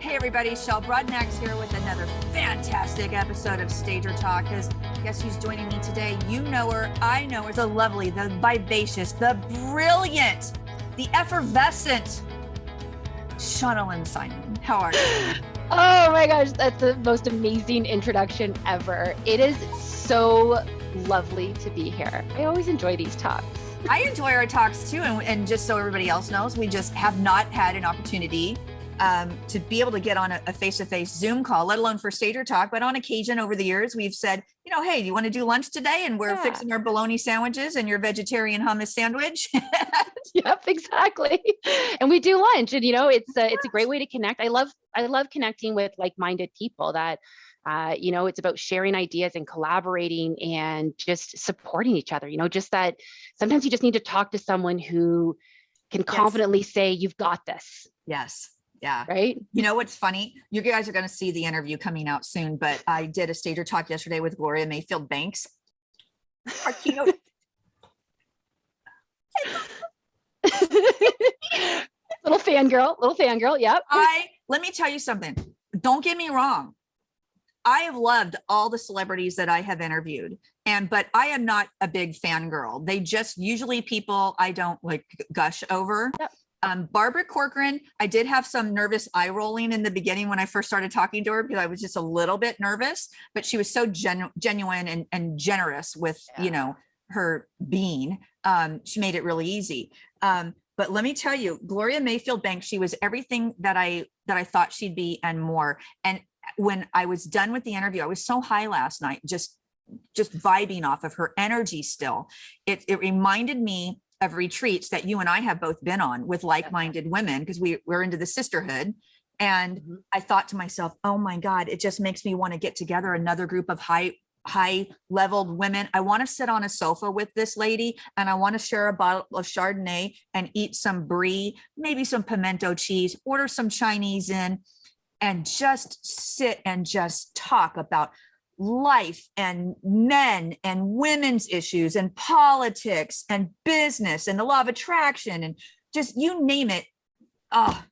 Hey everybody, Shel Broadnax here with another fantastic episode of Stager Talk. Guess who's joining me today? You know her, I know her, the lovely, the vivacious, the brilliant, the effervescent Shauna Lynn Simon. How are you? Oh my gosh, that's the most amazing introduction ever. It is so lovely to be here. I always enjoy these talks. I enjoy our talks too, and just so everybody else knows, we just have not had an opportunity to be able to get on a face-to-face Zoom call, let alone for Stager Talk. But on occasion over the years, we've said, you know, hey, do you want to do lunch today? And we're fixing our bologna sandwiches and your vegetarian hummus sandwich. Yep, exactly. And we do lunch, and you know, it's a great way to connect. I love connecting with like-minded people that, you know, it's about sharing ideas and collaborating and just supporting each other. You know, just that sometimes you just need to talk to someone who can confidently say, you've got this. Yes. Yeah. Right. You know, what's funny? You guys are going to see the interview coming out soon, but I did a Stager Talk yesterday with Gloria Mayfield Banks. Our keynote. Little fangirl. Yep. Let me tell you something. Don't get me wrong. I have loved all the celebrities that I have interviewed, but I am not a big fangirl. They just usually people I don't like gush over. Yep. Barbara Corcoran, I did have some nervous eye rolling in the beginning when I first started talking to her because I was just a little bit nervous, but she was so genuine and generous with, you know, her being. She made it really easy. But let me tell you, Gloria Mayfield Banks, she was everything that I thought she'd be and more. And when I was done with the interview, I was so high last night, just vibing off of her energy still. It reminded me of retreats that you and I have both been on with like-minded women, because we're into the sisterhood. And I thought to myself, oh my God, it just makes me want to get together another group of high leveled women. I want to sit on a sofa with this lady and I want to share a bottle of Chardonnay and eat some brie, maybe some pimento cheese, order some Chinese in, and just sit and just talk about life and men and women's issues and politics and business and the law of attraction and just you name it. Oh,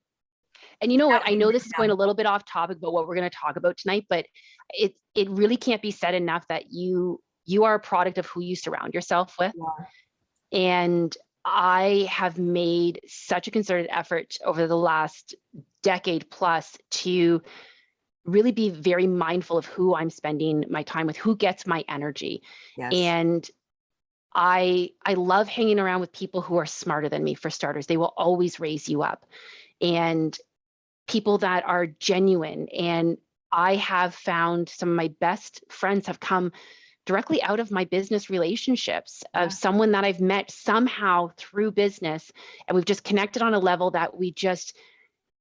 and you know what? I know this is going a little bit off topic about what we're going to talk about tonight, but it really can't be said enough that you are a product of who you surround yourself with. Yeah. And I have made such a concerted effort over the last decade plus to really be very mindful of who I'm spending my time with, who gets my energy. Yes. And I love hanging around with people who are smarter than me, for starters. They will always raise you up. And people that are genuine. And I have found some of my best friends have come directly out of my business relationships, of someone that I've met somehow through business. And we've just connected on a level that we just,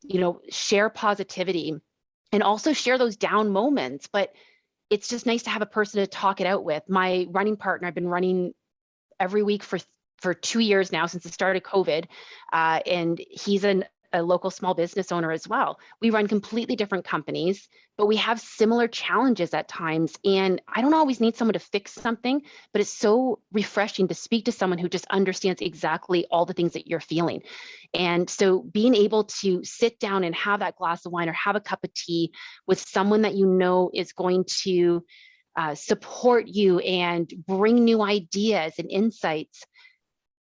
you know, share positivity and also share those down moments. But it's just nice to have a person to talk it out with. My running partner, I've been running every week for 2 years now since the start of COVID. And he's a local small business owner as well. We run completely different companies, but we have similar challenges at times. And I don't always need someone to fix something, but it's so refreshing to speak to someone who just understands exactly all the things that you're feeling. And so being able to sit down and have that glass of wine or have a cup of tea with someone that you know is going to support you and bring new ideas and insights,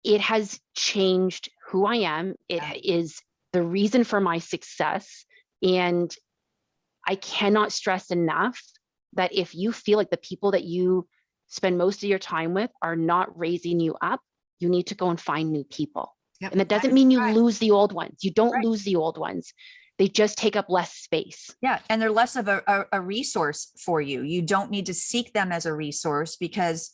it has changed who I am. It is the reason for my success. And I cannot stress enough that if you feel like the people that you spend most of your time with are not raising you up, you need to go and find new people. Yep. And that doesn't mean you lose the old ones. You don't lose the old ones. They just take up less space. Yeah. And they're less of a resource for you. You don't need to seek them as a resource because,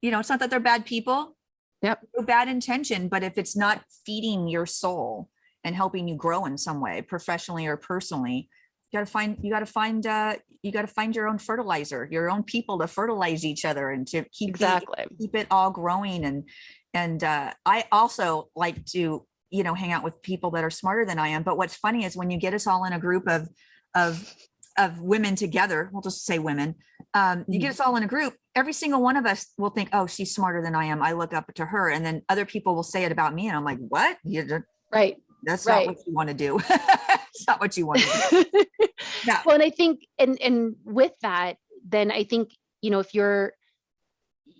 you know, it's not that they're bad people. Yep. No bad intention, but if it's not feeding your soul and helping you grow in some way, professionally or personally, you got to find your own fertilizer, your own people to fertilize each other and to keep it all growing. And I also like to, you know, hang out with people that are smarter than I am. But what's funny is when you get us all in a group of women together, we'll just say women, you get us all in a group, every single one of us will think, oh, she's smarter than I am. I look up to her. And then other people will say it about me. And I'm like, what? Right. That's not what you want to do. It's not what you want to do. Yeah. Well, and I think, and with that, then I think, if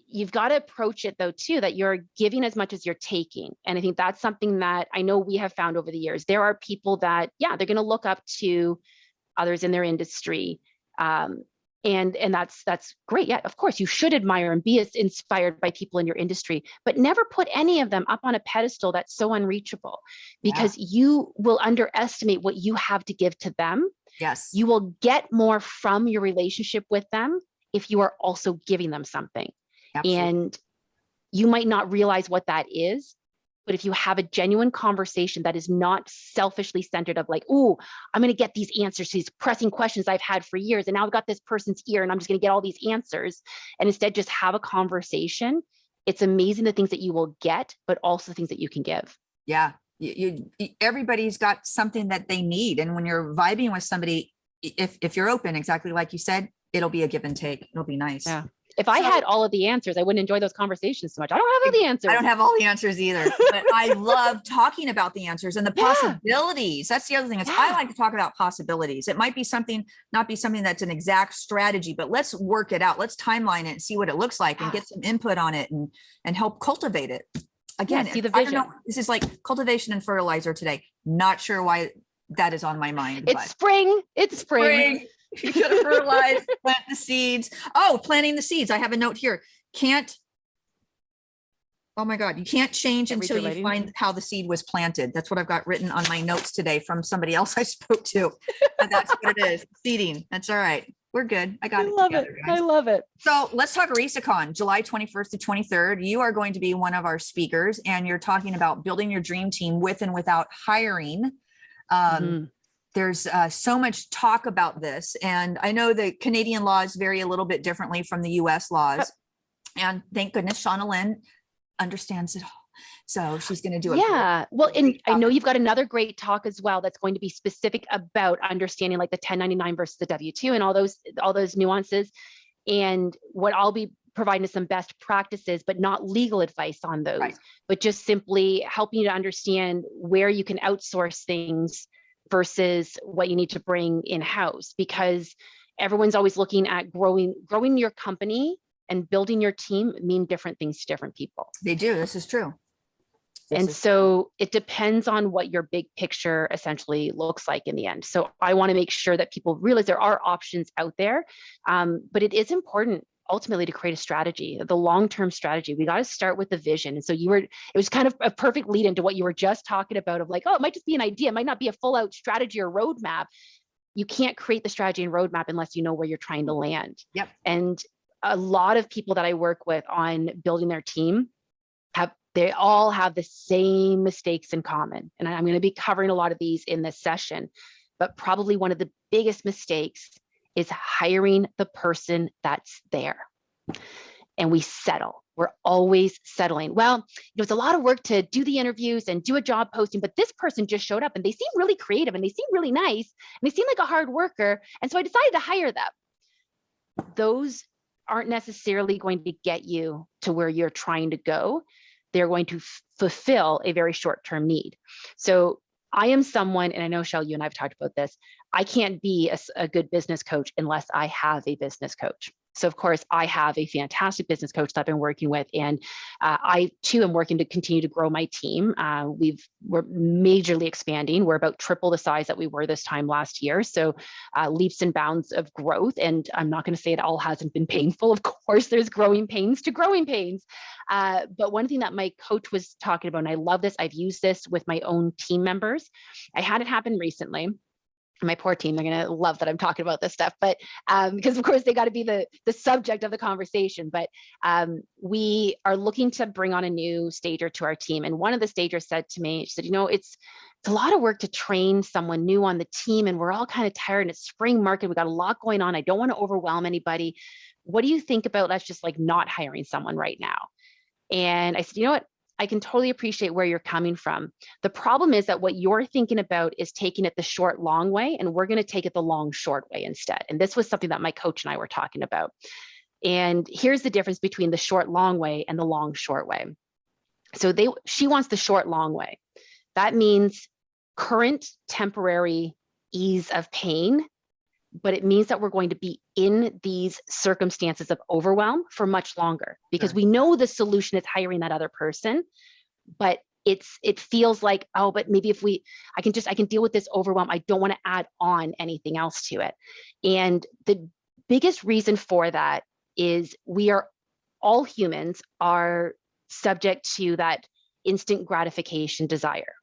you've got to approach it though, too, that you're giving as much as you're taking. And I think that's something that I know we have found over the years. There are people that, they're going to look up to others in their industry. And that's great. Yeah, of course, you should admire and be as inspired by people in your industry, but never put any of them up on a pedestal that's so unreachable, because you will underestimate what you have to give to them. Yes. You will get more from your relationship with them if you are also giving them something. Absolutely. And you might not realize what that is, but if you have a genuine conversation that is not selfishly centered of like, oh, I'm going to get these answers to these pressing questions I've had for years, and now I've got this person's ear and I'm just going to get all these answers, and instead just have a conversation, it's amazing the things that you will get, but also the things that you can give. Yeah. Everybody's got something that they need. And when you're vibing with somebody, if you're open, exactly like you said, it'll be a give and take. It'll be nice. Yeah. If I had all of the answers, I wouldn't enjoy those conversations so much. I don't have all the answers. I don't have all the answers either, but I love talking about the answers and the possibilities. That's the other thing is I like to talk about possibilities. It might be something, not be something that's an exact strategy, but let's work it out. Let's timeline it and see what it looks like and get some input on it and help cultivate it. Again, see the vision. I don't know, this is like cultivation and fertilizer today. Not sure why that is on my mind. It's spring. It's spring. You gotta fertilize, plant the seeds. Oh, planting the seeds. I have a note here. Oh my God, you can't change until you find how the seed was planted. That's what I've got written on my notes today from somebody else I spoke to. And that's what it is. Seeding. That's all right. We're good. I got it. I love it. So let's talk RESACON, July 21st to 23rd. You are going to be one of our speakers, and you're talking about building your dream team with and without hiring. There's so much talk about this, and I know the Canadian laws vary a little bit differently from the US laws. And thank goodness Shauna Lynn understands it all. So she's going to do it. Yeah. Well, and I know you've got another great talk as well that's going to be specific about understanding like the 1099 versus the W-2 and all those nuances. And what I'll be providing is some best practices, but not legal advice on those, but just simply helping you to understand where you can outsource things versus what you need to bring in-house, because everyone's always looking at growing your company and building your team mean different things to different people. They do. This is true. So it depends on what your big picture essentially looks like in the end. So I want to make sure that people realize there are options out there, but it is important ultimately to create a strategy, the long-term strategy. We got to start with the vision. And so it was kind of a perfect lead into what you were just talking about of like, oh, it might just be an idea. It might not be a full out strategy or roadmap. You can't create the strategy and roadmap unless you know where you're trying to land. Yep. And a lot of people that I work with on building their team they all have the same mistakes in common. And I'm going to be covering a lot of these in this session, but probably one of the biggest mistakes is hiring the person that's there. And we settle. We're always settling. Well, it's a lot of work to do the interviews and do a job posting, but this person just showed up and they seem really creative and they seem really nice and they seem like a hard worker. And so I decided to hire them. Those aren't necessarily going to get you to where you're trying to go. They're going to fulfill a very short-term need. So I am someone, and I know, Shell, you and I've talked about this, I can't be a good business coach unless I have a business coach. So of course, I have a fantastic business coach that I've been working with, and I too am working to continue to grow my team. We're majorly expanding. We're about triple the size that we were this time last year. So leaps and bounds of growth. And I'm not going to say it all hasn't been painful. Of course, there's growing pains to growing pains. But one thing that my coach was talking about, and I love this, I've used this with my own team members. I had it happen recently. My poor team, they're going to love that I'm talking about this stuff, but because of course they got to be the subject of the conversation, but we are looking to bring on a new stager to our team. And one of the stagers said to me, she said, it's a lot of work to train someone new on the team. And we're all kind of tired and it's spring market. We got a lot going on. I don't want to overwhelm anybody. What do you think about us just like not hiring someone right now? And I said, you know what? I can totally appreciate where you're coming from. The problem is that what you're thinking about is taking it the short, long way, and we're going to take it the long, short way instead. And this was something that my coach and I were talking about. And here's the difference between the short, long way and the long, short way. So she wants the short, long way. That means current temporary ease of pain, but it means that we're going to be in these circumstances of overwhelm for much longer, because we know the solution is hiring that other person, but it feels like, oh, but maybe if I can deal with this overwhelm. I don't want to add on anything else to it. And the biggest reason for that is all humans are subject to that instant gratification desire,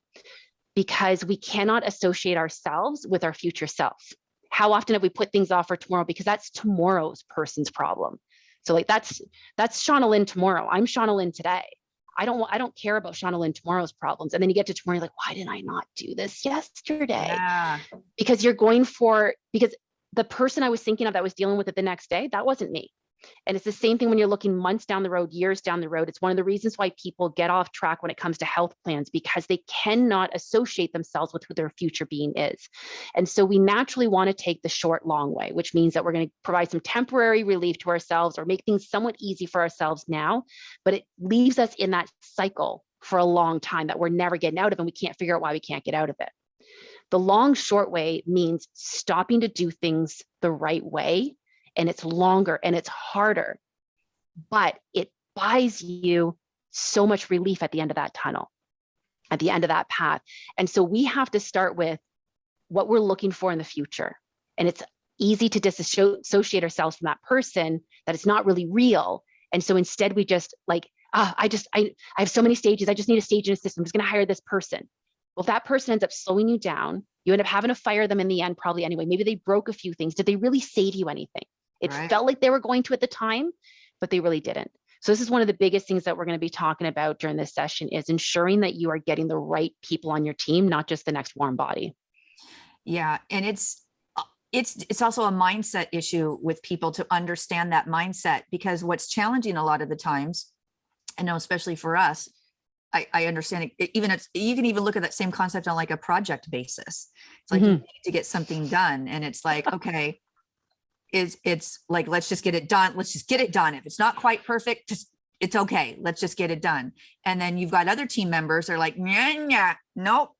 because we cannot associate ourselves with our future self. How often have we put things off for tomorrow because that's tomorrow's person's problem? So like that's Shauna Lynn tomorrow. I'm Shauna Lynn today. I don't care about Shauna Lynn tomorrow's problems. And then you get to tomorrow, you're like, why didn't I not do this yesterday? Yeah. Because because the person I was thinking of that was dealing with it the next day, that wasn't me. And it's the same thing when you're looking months down the road, years down the road. It's one of the reasons why people get off track when it comes to health plans, because they cannot associate themselves with who their future being is. And so we naturally want to take the short, long way, which means that we're going to provide some temporary relief to ourselves or make things somewhat easy for ourselves now, but it leaves us in that cycle for a long time that we're never getting out of, and we can't figure out why we can't get out of it. The long, short way means stopping to do things the right way. And it's longer and it's harder, but it buys you so much relief at the end of that tunnel, at the end of that path. And so we have to start with what we're looking for in the future. And it's easy to disassociate ourselves from that person, that it's not really real. And so instead we just like, I have so many stages. I just need a stage in a system. I'm just going to hire this person. Well, if that person ends up slowing you down, you end up having to fire them in the end, probably anyway. Maybe they broke a few things. Did they really save you anything? It felt like they were going to at the time, but they really didn't. So this is one of the biggest things that we're going to be talking about during this session, is ensuring that you are getting the right people on your team, not just the next warm body. Yeah. And it's also a mindset issue with people to understand that mindset, because what's challenging a lot of the times, I know, especially for us, I understand it. You can even look at that same concept on like a project basis. It's like you need to get something done. And it's like, okay, it's like, let's just get it done. Let's just get it done. If it's not quite perfect, it's okay. Let's just get it done. And then you've got other team members, they're like, nope.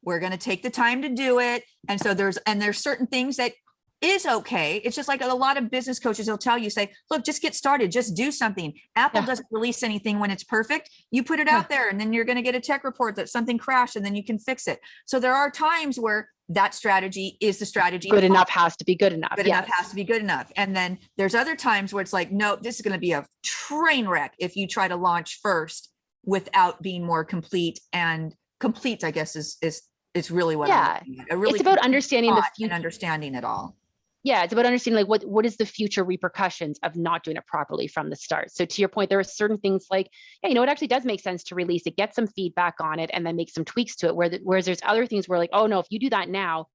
We're going to take the time to do it. And so there's certain things that is okay. It's just like a lot of business coaches will tell you, say, look, just get started, just do something. Apple doesn't release anything when it's perfect. You put it out there and then you're going to get a tech report that something crashed and then you can fix it. So there are times where that strategy is the strategy. Good enough has to be good enough. Good enough has to be good enough. And then there's other times where it's like, no, this is going to be a train wreck if you try to launch first without being more complete. And complete, I guess, is really what I'm looking at. It's about understanding the future and understanding it all. Yeah, it's about understanding like what is the future repercussions of not doing it properly from the start. So to your point, there are certain things like, it actually does make sense to release it, get some feedback on it, and then make some tweaks to it. Whereas there's other things where like, oh no, if you do that now,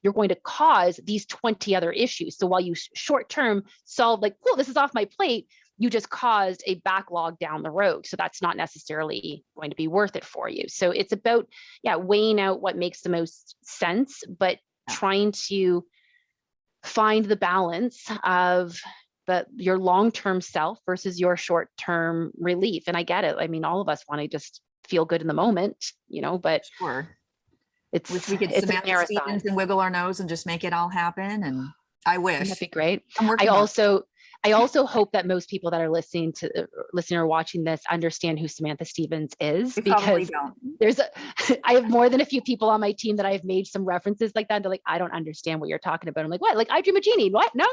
you're going to cause these 20 other issues. So while you short-term solve like, cool, this is off my plate, you just caused a backlog down the road. So that's not necessarily going to be worth it for you. So it's about, weighing out what makes the most sense, but trying to find the balance of your long-term self versus your short-term relief. And I get it. I mean, all of us want to just feel good in the moment, but wish we could Samantha Stevens and wiggle our nose and just make it all happen. And I wish. That'd be great. I also hope that most people that are listening or watching this understand who Samantha Stevens is, because I have more than a few people on my team that I've made some references like that. They're like, I don't understand what you're talking about. I'm like, what? Like I Dream a Genie? What? No.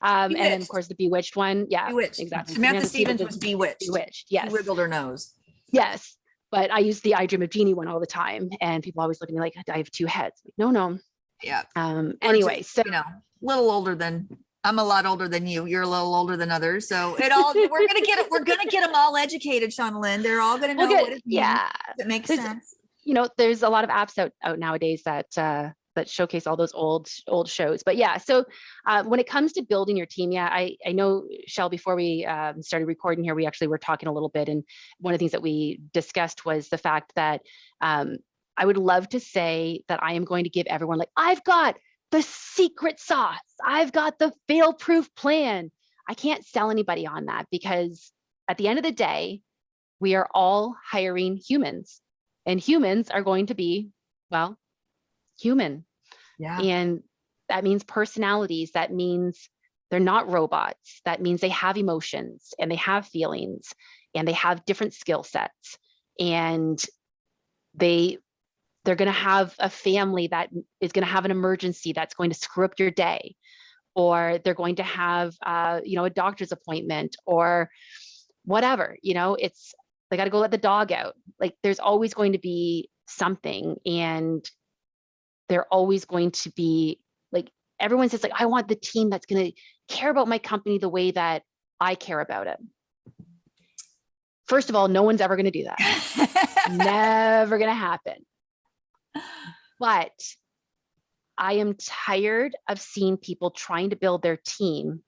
And then of course the Bewitched one. Yeah, Bewitched. Exactly. Samantha Stevens was Bewitched. Bewitched. Yes. She wiggled her nose. Yes. But I use the I Dream of Genie one all the time. And people always look at me like, I have two heads. Like, no. Yeah. Anyway, so I'm a lot older than you. You're a little older than others. So we're gonna get them all educated, Shauna Lynn. They're all gonna know what it means. Yeah. It makes sense. There's a lot of apps out nowadays that showcase all those old shows. But so when it comes to building your team, I know, Shell, before we started recording here, we actually were talking a little bit. And one of the things that we discussed was the fact that I would love to say that I am going to give everyone, like, I've got the secret sauce. I've got the fail-proof plan. I can't sell anybody on that, because at the end of the day, we are all hiring humans, and humans are going to be, human. Yeah. And that means personalities. That means they're not robots. That means they have emotions and they have feelings and they have different skill sets. And they're going to have a family that is going to have an emergency that's going to screw up your day, or they're going to have, a doctor's appointment or whatever, they got to go let the dog out. Like, there's always going to be something, and they're always going to be like, everyone says like, I want the team that's going to care about my company the way that I care about it. First of all, no one's ever going to do that. Never going to happen. But I am tired of seeing people trying to build their team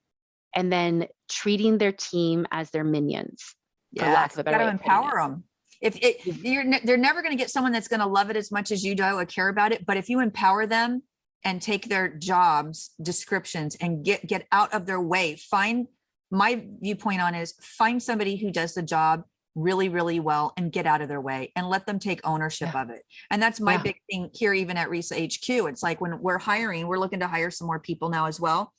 and then treating their team as their minions. Yeah, lack of a better way got to of putting empower them. They're never going to get someone that's going to love it as much as you do or care about it. But if you empower them and take their jobs descriptions and get out of their way, my viewpoint on is find somebody who does the job really, really well and get out of their way and let them take ownership of it. And that's my big thing here, even at RESA HQ. It's like when we're looking to hire some more people now as well.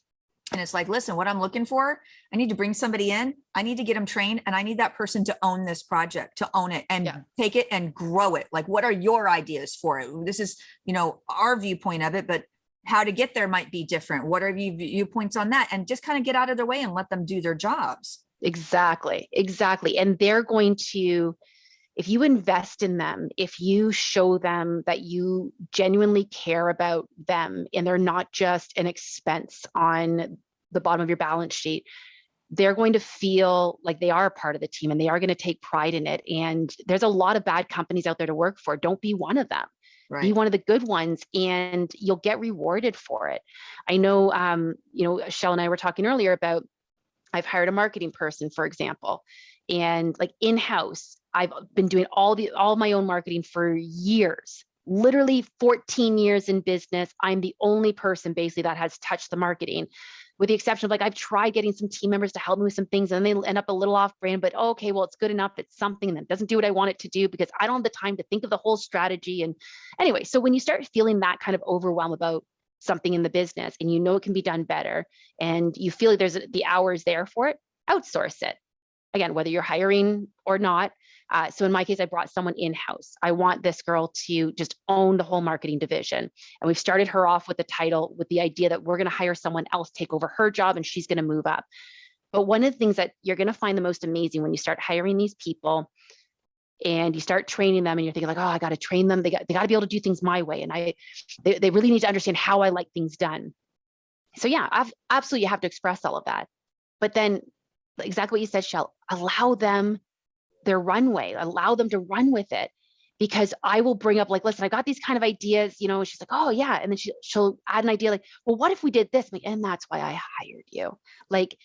And it's like, listen, what I'm looking for, I need to bring somebody in, I need to get them trained, and I need that person to own this project, to own it and take it and grow it. Like, what are your ideas for it? This is, our viewpoint of it, but how to get there might be different. What are your viewpoints on that? And just kind of get out of their way and let them do their jobs. Exactly. And they're going to, if you invest in them, if you show them that you genuinely care about them and they're not just an expense on the bottom of your balance sheet, they're going to feel like they are a part of the team and they are going to take pride in it. And there's a lot of bad companies out there to work for. Don't be one of them. Right. Be one of the good ones, and you'll get rewarded for it. I know, Shell and I were talking earlier about, I've hired a marketing person, for example, and like in-house, I've been doing all my own marketing for years, literally 14 years in business. I'm the only person basically that has touched the marketing, with the exception of like, I've tried getting some team members to help me with some things and they end up a little off brand, but okay, well, it's good enough. It's something that doesn't do what I want it to do because I don't have the time to think of the whole strategy. And anyway, so when you start feeling that kind of overwhelm about something in the business and it can be done better and you feel like there's the hours there for it, outsource it. Again, whether you're hiring or not. So in my case, I brought someone in-house. I want this girl to just own the whole marketing division. And we've started her off with the title, with the idea that we're going to hire someone else, take over her job, and she's going to move up. But one of the things that you're going to find the most amazing when you start hiring these people and you start training them and you're thinking like, oh, I got to train them. They got to be able to do things my way. And they really need to understand how I like things done. So yeah, absolutely, you have to express all of that. But then exactly what you said, Shell, allow them their runway, allow them to run with it, because I will bring up like, listen, I got these kind of ideas, and she's like, oh yeah. And then she'll add an idea like, well, what if we did this? And that's why I hired you. Like,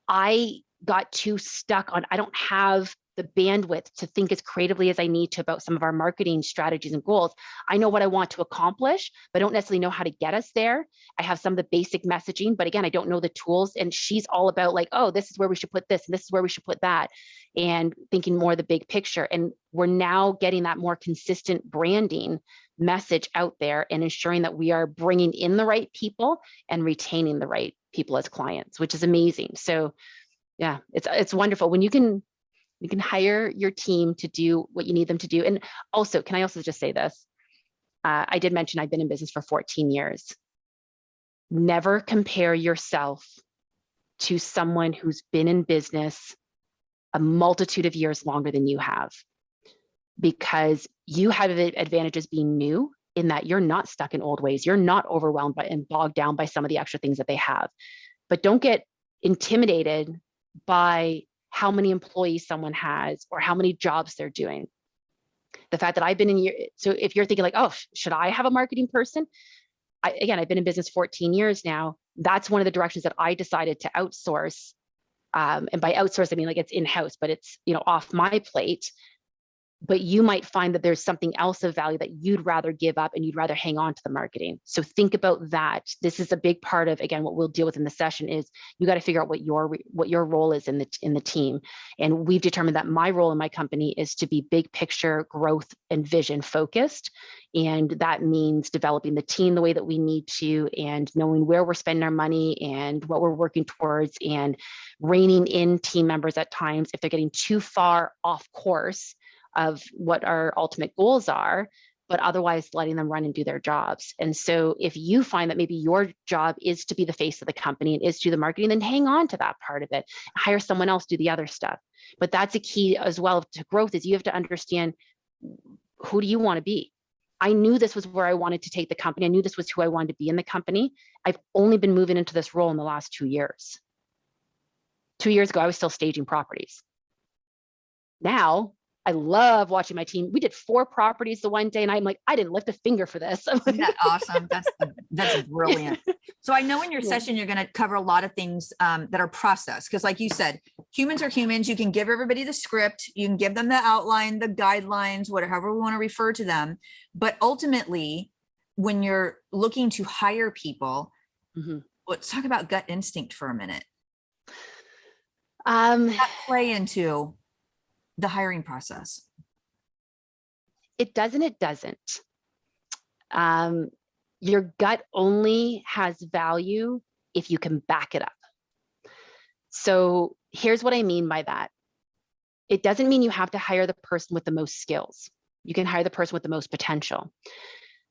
I got too stuck on, I don't have the bandwidth to think as creatively as I need to about some of our marketing strategies and goals. I know what I want to accomplish, but I don't necessarily know how to get us there. I have some of the basic messaging, but again, I don't know the tools. And she's all about like, oh, this is where we should put this, and this is where we should put that, and thinking more the big picture. And we're now getting that more consistent branding message out there and ensuring that we are bringing in the right people and retaining the right people as clients, which is amazing. So yeah, it's wonderful when you can hire your team to do what you need them to do. And also, can I also just say this? I did mention I've been in business for 14 years. Never compare yourself to someone who's been in business a multitude of years longer than you have, because you have advantages being new in that you're not stuck in old ways. You're not overwhelmed by and bogged down by some of the extra things that they have. But don't get intimidated by how many employees someone has or how many jobs they're doing. The fact that I've been in so if you're thinking like, oh, should I have a marketing person? I've been in business 14 years now. That's one of the directions that I decided to outsource. And by outsource, I mean like it's in-house, but it's, off my plate. but you might find that there's something else of value that you'd rather give up and you'd rather hang on to the marketing. So think about that. This is a big part of, again, what we'll deal with in the session is you got to figure out what your role is in the team. And we've determined that my role in my company is to be big picture growth and vision focused. And that means developing the team the way that we need to, and knowing where we're spending our money and what we're working towards, and reining in team members at times if they're getting too far off course of what our ultimate goals are, but otherwise letting them run and do their jobs. And so if you find that maybe your job is to be the face of the company and is to do the marketing, then hang on to that part of it, hire someone else to do the other stuff. But that's a key as well to growth, is you have to understand, who do you want to be? I knew this was where I wanted to take the company. I knew this was who I wanted to be in the company. I've only been moving into this role in the last 2 years. 2 years ago, I was still staging properties. Now, I love watching my team. We did 4 properties the one day, and I'm like, I didn't lift a finger for this. Isn't that awesome? That's brilliant. So I know in your session, you're going to cover a lot of things that are processed. Because like you said, humans are humans. You can give everybody the script. You can give them the outline, the guidelines, whatever we want to refer to them. But ultimately, when you're looking to hire people, let's talk about gut instinct for a minute. That play into the hiring process. It doesn't. Your gut only has value if you can back it up. So here's what I mean by that. It doesn't mean you have to hire the person with the most skills. You can hire the person with the most potential.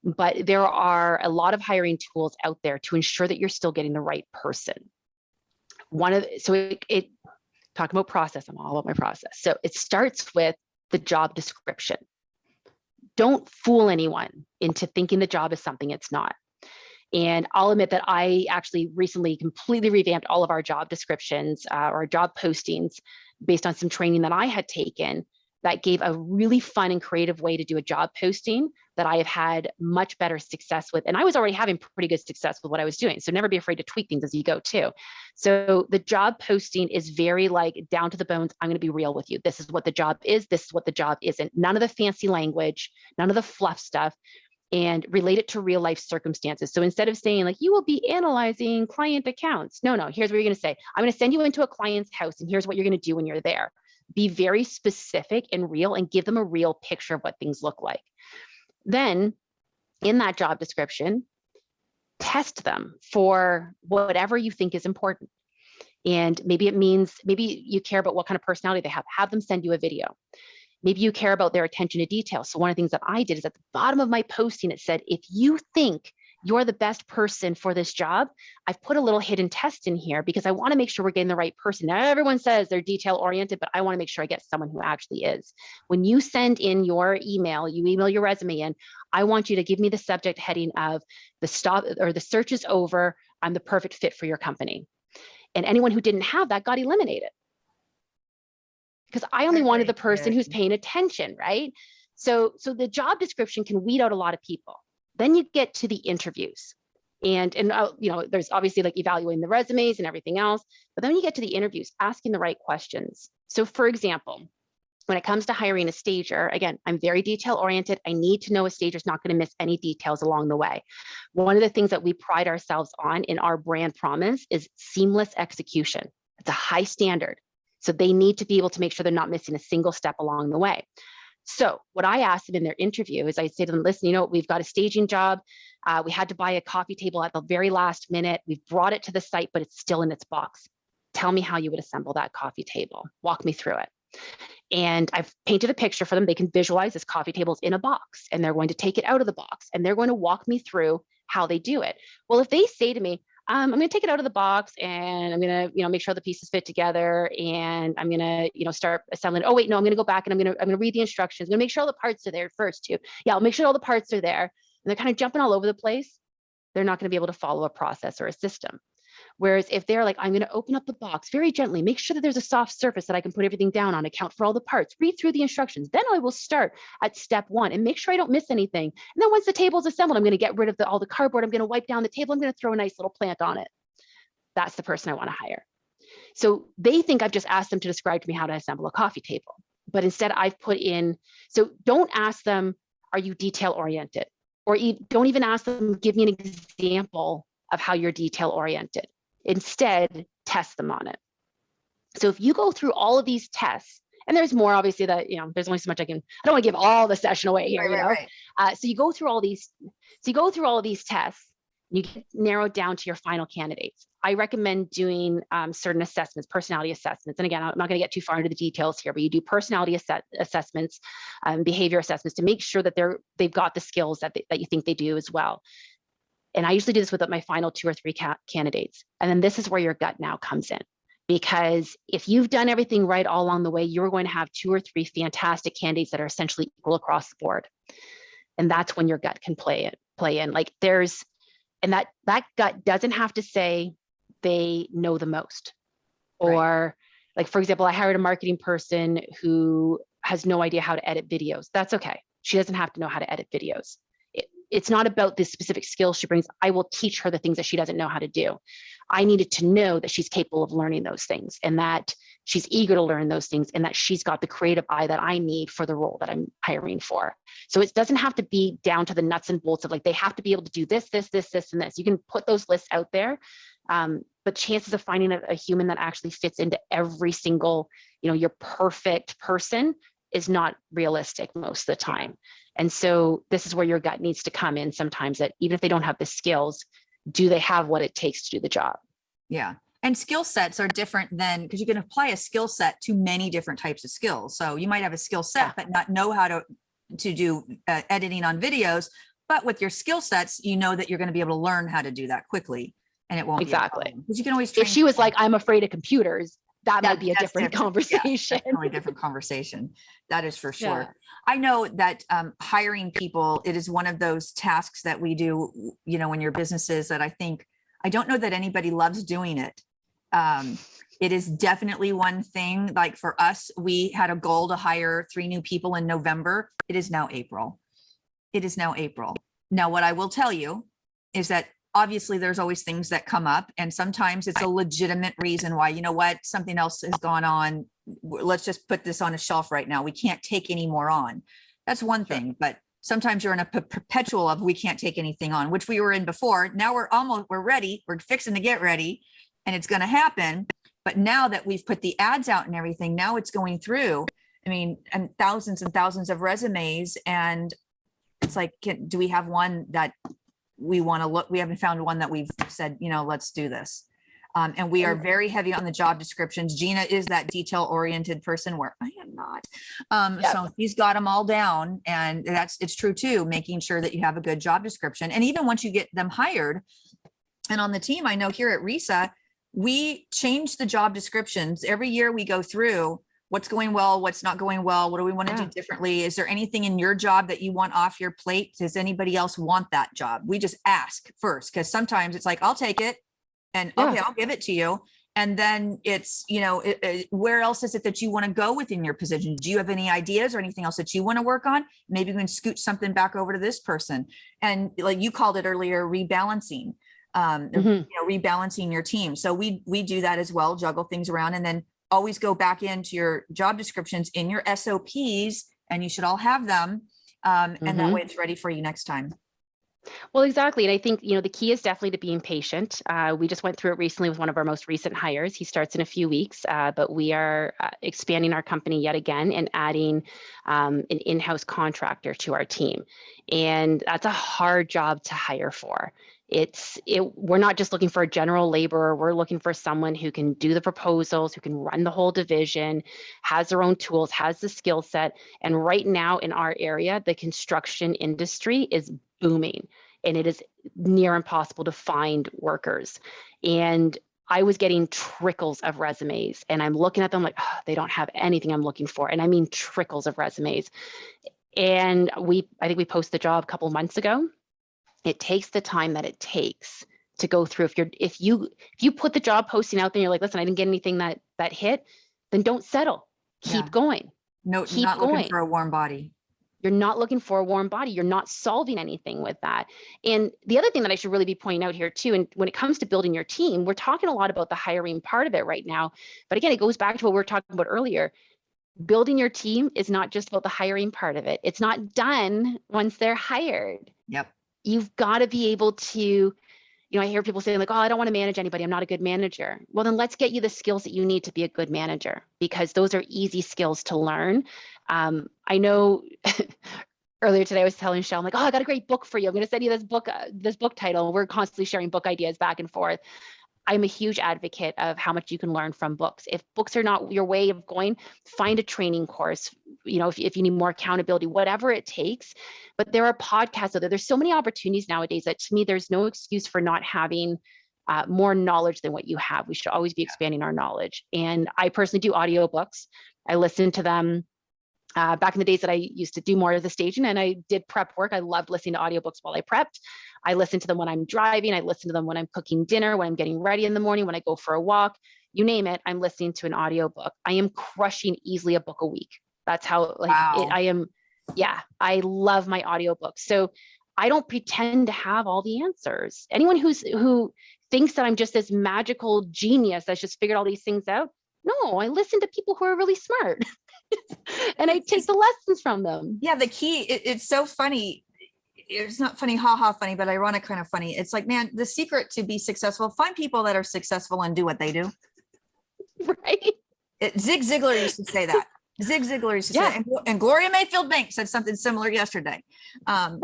But there are a lot of hiring tools out there to ensure that you're still getting the right person. Talk about process. I'm all about my process. So it starts with the job description. Don't fool anyone into thinking the job is something it's not. And I'll admit that I actually recently completely revamped all of our job descriptions or job postings based on some training that I had taken that gave a really fun and creative way to do a job posting that I have had much better success with. And I was already having pretty good success with what I was doing. So never be afraid to tweak things as you go too. So the job posting is very like down to the bones. I'm going to be real with you. This is what the job is. This is what the job isn't. None of the fancy language, none of the fluff stuff, and relate it to real life circumstances. So instead of saying like, you will be analyzing client accounts. No, here's what you're going to say. I'm going to send you into a client's house and here's what you're going to do when you're there. Be very specific and real and give them a real picture of what things look like. Then in that job description, test them for whatever you think is important. And maybe it means, maybe you care about what kind of personality they have them send you a video. Maybe you care about their attention to detail. So one of the things that I did is at the bottom of my posting, it said, if you think you're the best person for this job, I've put a little hidden test in here because I want to make sure we're getting the right person. Now, everyone says they're detail oriented, but I want to make sure I get someone who actually is. When you send in your email, you email your resume in, I want you to give me the subject heading of the stop or the search is over. I'm the perfect fit for your company. And anyone who didn't have that got eliminated. Because I only wanted the person who's paying attention, right? So the job description can weed out a lot of people. Then you get to the interviews, and there's obviously like evaluating the resumes and everything else. But then when you get to the interviews, asking the right questions. So, for example, when it comes to hiring a stager, again, I'm very detail oriented. I need to know a stager's not going to miss any details along the way. One of the things that we pride ourselves on in our brand promise is seamless execution. It's a high standard. So they need to be able to make sure they're not missing a single step along the way. So what I asked them in their interview is I say to them, listen, we've got a staging job. We had to buy a coffee table at the very last minute. We've brought it to the site, but it's still in its box. Tell me how you would assemble that coffee table. Walk me through it. And I've painted a picture for them. They can visualize this coffee table's in a box, and they're going to take it out of the box, and they're going to walk me through how they do it. Well, if they say to me, I'm going to take it out of the box and I'm going to, make sure the pieces fit together, and I'm going to, start assembling. Oh, wait, no, I'm going to go back and I'm going to read the instructions. I'm going to make sure all the parts are there first too. Yeah, I'll make sure all the parts are there. And they're kind of jumping all over the place. They're not going to be able to follow a process or a system. Whereas if they're like, I'm going to open up the box very gently, make sure that there's a soft surface that I can put everything down on, account for all the parts, read through the instructions. Then I will start at step 1 and make sure I don't miss anything. And then once the table's assembled, I'm going to get rid of all the cardboard. I'm going to wipe down the table. I'm going to throw a nice little plant on it. That's the person I want to hire. So they think I've just asked them to describe to me how to assemble a coffee table. but instead I've put in, so don't ask them, are you detail oriented? Or don't even ask them, give me an example of how you're detail oriented. Instead, test them on it. So if you go through all of these tests, and there's more obviously that, there's only so much I don't want to give all the session away here, Right. So you go through all of these tests, you get narrowed down to your final candidates. I recommend doing certain assessments, personality assessments. And again, I'm not going to get too far into the details here, but you do personality assessments, behavior assessments to make sure that they've got the skills that you think they do as well. And I usually do this with my final 2 or 3 candidates. And then this is where your gut now comes in. Because if you've done everything right all along the way, you're going to have 2 or 3 fantastic candidates that are essentially equal across the board. And that's when your gut can play in. Like that gut doesn't have to say they know the most. Or like, for example, I hired a marketing person who has no idea how to edit videos. That's okay. She doesn't have to know how to edit videos. It's not about the specific skills she brings. I will teach her the things that she doesn't know how to do. I needed to know that she's capable of learning those things and that she's eager to learn those things and that she's got the creative eye that I need for the role that I'm hiring for. So it doesn't have to be down to the nuts and bolts of like, they have to be able to do this, this, this, this, and this. You can put those lists out there. But chances of finding a human that actually fits into every single, your perfect person is not realistic most of the time. And so this is where your gut needs to come in sometimes, that even if they don't have the skills, do they have what it takes to do the job? Yeah. And skill sets are different because you can apply a skill set to many different types of skills. So you might have a skill set, but not know how to do editing on videos. But with your skill sets, you know that you're going to be able to learn how to do that quickly. And it won't exactly. Because you can always train. If she was like, I'm afraid of computers, that might be a different conversation. Yeah, totally different conversation. That is for sure. Yeah. I know that hiring people, it is one of those tasks that we do, in your businesses that I don't know that anybody loves doing it. It is definitely one thing. Like for us, we had a goal to hire 3 new people in November. It is now April. Now, what I will tell you is that obviously there's always things that come up, and sometimes it's a legitimate reason why, something else has gone on. Let's just put this on a shelf right now. We can't take any more on. That's one thing, but sometimes you're in a perpetual of we can't take anything on, which we were in before. Now we're ready. We're fixing to get ready and it's going to happen. But now that we've put the ads out and everything, now it's going through, and thousands and thousands of resumes. And it's like, do we have one that we want to look? We haven't found one that we've said, let's do this. And we are very heavy on the job descriptions. Gina is that detail oriented person where I am not. So he's got them all down, and it's true too, making sure that you have a good job description. And even once you get them hired and on the team, I know here at RESA, we change the job descriptions every year. We go through what's going well, what's not going well. What do we want to do differently? Is there anything in your job that you want off your plate? Does anybody else want that job? We just ask first, because sometimes it's like, I'll take it. And okay, I'll give it to you. And then it's, where else is it that you want to go within your position? Do you have any ideas or anything else that you want to work on? Maybe we can scoot something back over to this person. And like you called it earlier, rebalancing, rebalancing your team. So we do that as well, juggle things around, and then always go back into your job descriptions in your SOPs, and you should all have them. And that way it's ready for you next time. Well, exactly. And I think, the key is definitely to being patient. We just went through it recently with one of our most recent hires. He starts in a few weeks, but we are expanding our company yet again and adding an in-house contractor to our team. And that's a hard job to hire for. We're not just looking for a general laborer. We're looking for someone who can do the proposals, who can run the whole division, has their own tools, has the skill set. And right now in our area, the construction industry is booming, and it is near impossible to find workers. And I was getting trickles of resumes, and I'm looking at them like, they don't have anything I'm looking for. And I mean, trickles of resumes. And I think we posted the job a couple of months ago. It takes the time that it takes to go through. If you put the job posting out there, you're like, listen, I didn't get anything that hit, then don't settle. Keep going. No, not looking for a warm body. You're not looking for a warm body. You're not solving anything with that. And the other thing that I should really be pointing out here too, and when it comes to building your team, we're talking a lot about the hiring part of it right now. But again, it goes back to what we were talking about earlier. building your team is not just about the hiring part of it. It's not done once they're hired. Yep. You've got to be able to, I hear people saying like, oh, I don't want to manage anybody. I'm not a good manager. Well, then let's get you the skills that you need to be a good manager, because those are easy skills to learn. I know earlier today I was telling Shauna, I'm like, oh, I got a great book for you. I'm going to send you this book title. We're constantly sharing book ideas back and forth. I'm a huge advocate of how much you can learn from books. If books are not your way of going, find a training course, if you need more accountability, whatever it takes. But there are podcasts out there. There's so many opportunities nowadays that, to me, there's no excuse for not having more knowledge than what you have. We should always be expanding our knowledge. And I personally do audiobooks. I listen to them. Back in the days that I used to do more of the staging and I did prep work, I loved listening to audiobooks while I prepped. I listen to them when I'm driving. I listen to them when I'm cooking dinner, when I'm getting ready in the morning, when I go for a walk, you name it, I'm listening to an audiobook. I am crushing easily a book a week. That's how Wow. I am. Yeah, I love my audiobooks. So I don't pretend to have all the answers. Anyone who thinks that I'm just this magical genius that's just figured all these things out. No, I listen to people who are really smart. And I take the lessons from them. Yeah, the key, it's so funny. It's not funny, haha funny, but ironic kind of funny. It's like, man, the secret to be successful, find people that are successful and do what they do. Right. Zig Ziglar used to say that. Zig Ziglar used to say, and Gloria Mayfield Banks said something similar yesterday. And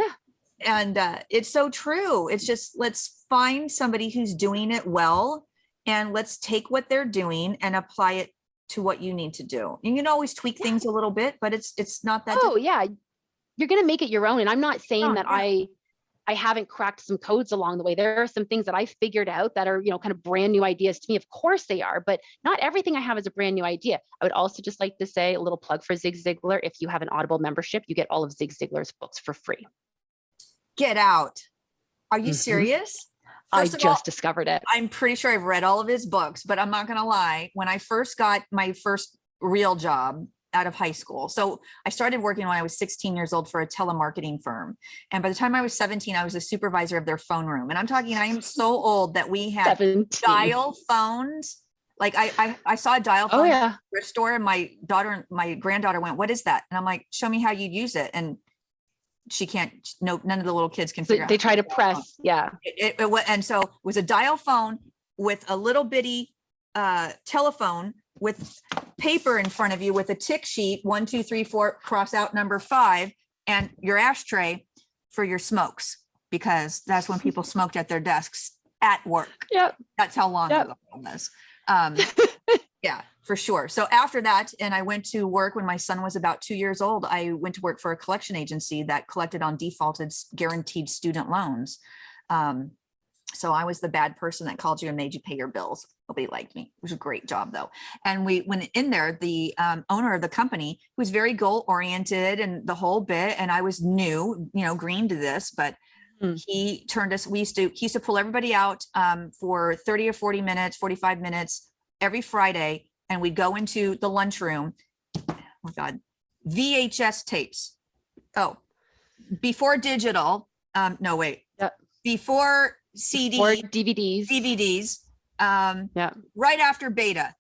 it's so true. It's just, let's find somebody who's doing it well, and let's take what they're doing and apply it to what you need to do. And you can always tweak things a little bit, but it's not that. Oh yeah. You're going to make it your own. And I'm not saying that I haven't cracked some codes along the way. There are some things that I figured out that are, kind of brand new ideas to me. Of course they are, but not everything I have is a brand new idea. I would also just like to say a little plug for Zig Ziglar. If you have an Audible membership, you get all of Zig Ziglar's books for free. Get out. Are you serious? I just discovered it. I'm pretty sure I've read all of his books, but I'm not going to lie. When I first got my first real job out of high school. So I started working when I was 16 years old for a telemarketing firm. And by the time I was 17, I was a supervisor of their phone room. And I'm talking, I am so old that we had 17. dial phones. Like I saw a dial phone at the store, and my granddaughter went, "What is that?" And I'm like, "Show me how you'd use it." And she can't, none of the little kids can figure out. They try to press. Yeah. And so it was a dial phone with a little bitty telephone with paper in front of you with a tick sheet, 1, 2, 3, 4, cross out number 5, and your ashtray for your smokes, because that's when people smoked at their desks at work. Yep. That's how long ago it was. Yeah, for sure. So after that, and I went to work when my son was about 2 years old. I went to work for a collection agency that collected on defaulted guaranteed student loans. So I was the bad person that called you and made you pay your bills. Nobody liked me. It was a great job though. And we went in there, the owner of the company was very goal oriented and the whole bit. And I was new, green to this, but he turned us, he used to pull everybody out for 30 or 40 minutes, 45 minutes every Friday. And we'd go into the lunchroom. Oh God, VHS tapes. Oh, before digital. No, wait. Yep. Before CD. Or DVDs. Right after beta.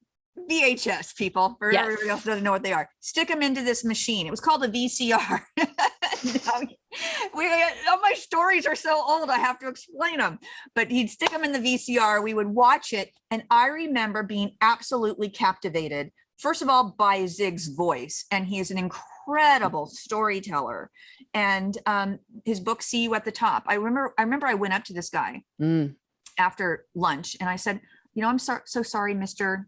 VHS, people. For everybody else doesn't know what they are. Stick them into this machine. It was called a VCR. All my stories are so old, I have to explain them. But he'd stick them in the VCR. We would watch it. And I remember being absolutely captivated, first of all, by Zig's voice. And he is an incredible storyteller. And his book, See You at the Top. I remember I went up to this guy after lunch and I said, I'm so sorry, Mr.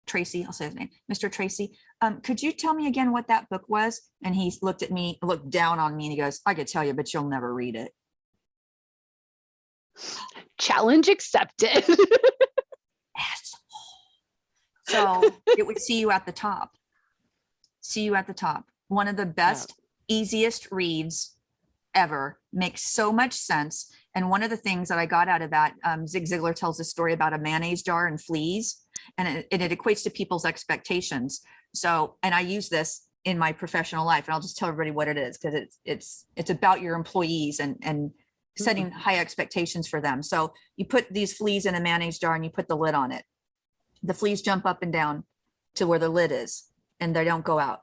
Tracy, I'll say his name, Mr. Tracy. Could you tell me again what that book was? And he looked at me, looked down on me, and he goes, I could tell you, but you'll never read it. Challenge accepted. So it would See You at the Top. See You at the Top. One of the best, easiest reads ever. Makes so much sense. And one of the things that I got out of that, Zig Ziglar tells a story about a mayonnaise jar and fleas, and it equates to people's expectations. So, and I use this in my professional life, and I'll just tell everybody what it is, because it's about your employees and setting high expectations for them. So you put these fleas in a mayonnaise jar and you put the lid on it. The fleas jump up and down to where the lid is. and they don't go out.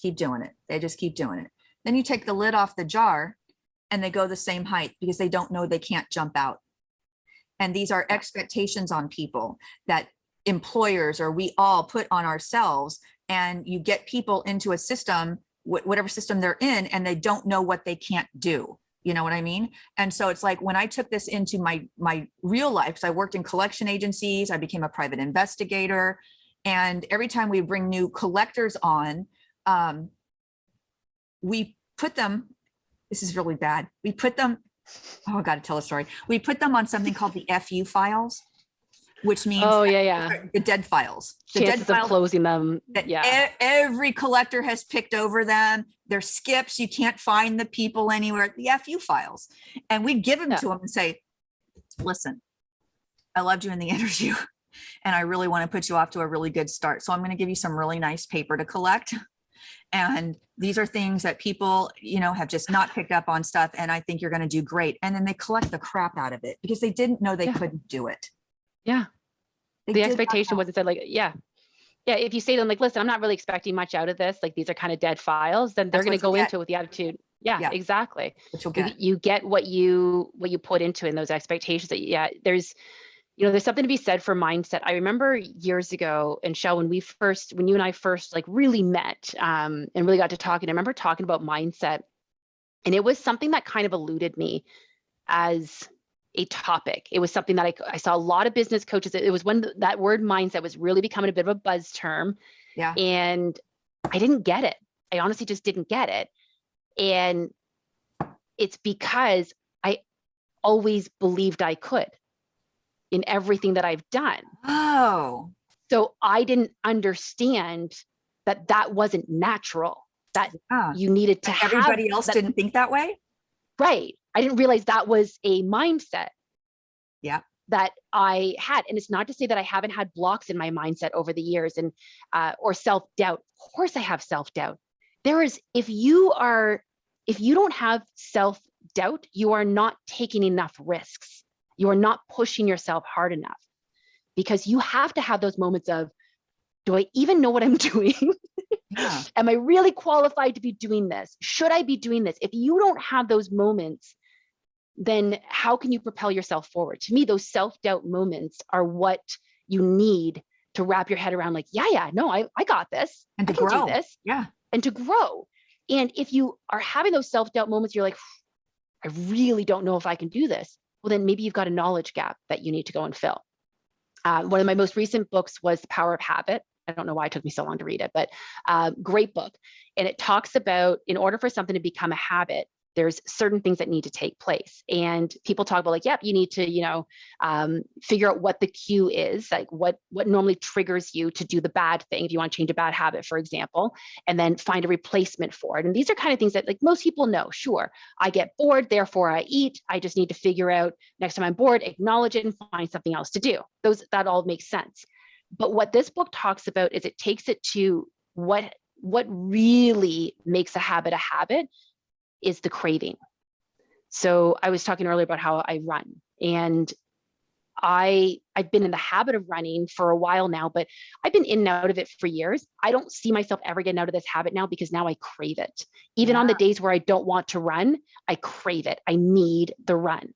Keep doing it. They just keep doing it. Then you take the lid off the jar and they go the same height because they don't know they can't jump out. And these are expectations on people that employers or we all put on ourselves. And you get people into a system, whatever system they're in, and they don't know what they can't do. You know what I mean? And so it's like when I took this into my real life, because I worked in collection agencies, I became a private investigator. And every time we bring new collectors on, we put them, this is really bad. We put them, oh, I got to tell a story. We put them on something called the FU files, which means the dead files. The Chances dead files of closing them. Every collector has picked over them. They're skips. You can't find the people anywhere. The FU files. And we'd give them to them and say, listen, I loved you in the interview and I really want to put you off to a really good start. So I'm going to give you some really nice paper to collect. And these are things that people, have just not picked up on stuff. And I think you're going to do great. And then they collect the crap out of it because they didn't know they couldn't do it. Yeah. The expectation was, it said if you say to them, like, listen, I'm not really expecting much out of this. Like, these are kind of dead files, then they're going to go into it with the attitude. Yeah, exactly. You get what you put into in those expectations that, there's something to be said for mindset. I remember years ago, and Shell, when you and I first like really met and really got to talking, I remember talking about mindset, and it was something that kind of eluded me as a topic. It was something that I saw a lot of business coaches. It was when that word mindset was really becoming a bit of a buzz term. Yeah. And I didn't get it. I honestly just didn't get it. And it's because I always believed I could in everything that I've done. Oh. So I didn't understand that wasn't natural, that you needed to have. Everybody else didn't think that way? Right. I didn't realize that was a mindset that I had. And it's not to say that I haven't had blocks in my mindset over the years and or self-doubt. Of course I have self-doubt. If you don't have self-doubt, you are not taking enough risks. You are not pushing yourself hard enough, because you have to have those moments of, do I even know what I'm doing? Yeah. Am I really qualified to be doing this? Should I be doing this? If you don't have those moments, then how can you propel yourself forward? To me, those self-doubt moments are what you need to wrap your head around, like, I got this. And to grow. Do this. Yeah. And to grow. And if you are having those self-doubt moments, you're like, I really don't know if I can do this. Well, then maybe you've got a knowledge gap that you need to go and fill. One of my most recent books was The Power of Habit. I don't know why it took me so long to read it, but great book. And it talks about, in order for something to become a habit, there's certain things that need to take place. And people talk about, like, you need to, figure out what the cue is, like what normally triggers you to do the bad thing, if you want to change a bad habit, for example, and then find a replacement for it. And these are kind of things that, like, most people know. Sure, I get bored, therefore I eat. I just need to figure out, next time I'm bored, acknowledge it and find something else to do. That all makes sense. But what this book talks about is it takes it to what really makes a habit is the craving. So I was talking earlier about how I run, and I've been in the habit of running for a while now, but I've been in and out of it for years. I don't see myself ever getting out of this habit now, because now I crave it. Even on the days where I don't want to run, I crave it. I need the run.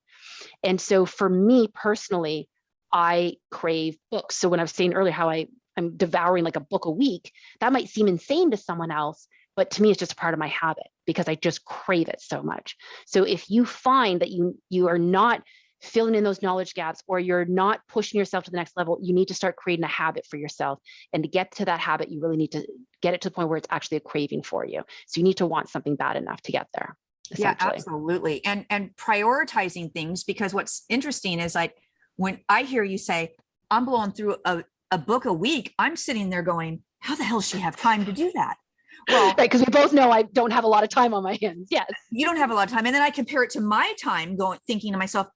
And so for me personally, I crave books. So when I was saying earlier how I'm devouring like a book a week, that might seem insane to someone else, but to me, it's just a part of my habit because I just crave it so much. So if you find that you are not filling in those knowledge gaps, or you're not pushing yourself to the next level, you need to start creating a habit for yourself. And to get to that habit, you really need to get it to the point where it's actually a craving for you. So you need to want something bad enough to get there. Yeah, absolutely. And prioritizing things, because what's interesting is, like, when I hear you say, I'm blowing through a book a week, I'm sitting there going, how the hell does she have time to do that? Well, right, because we both know I don't have a lot of time on my hands. Yes. You don't have a lot of time. And then I compare it to my time, thinking to myself,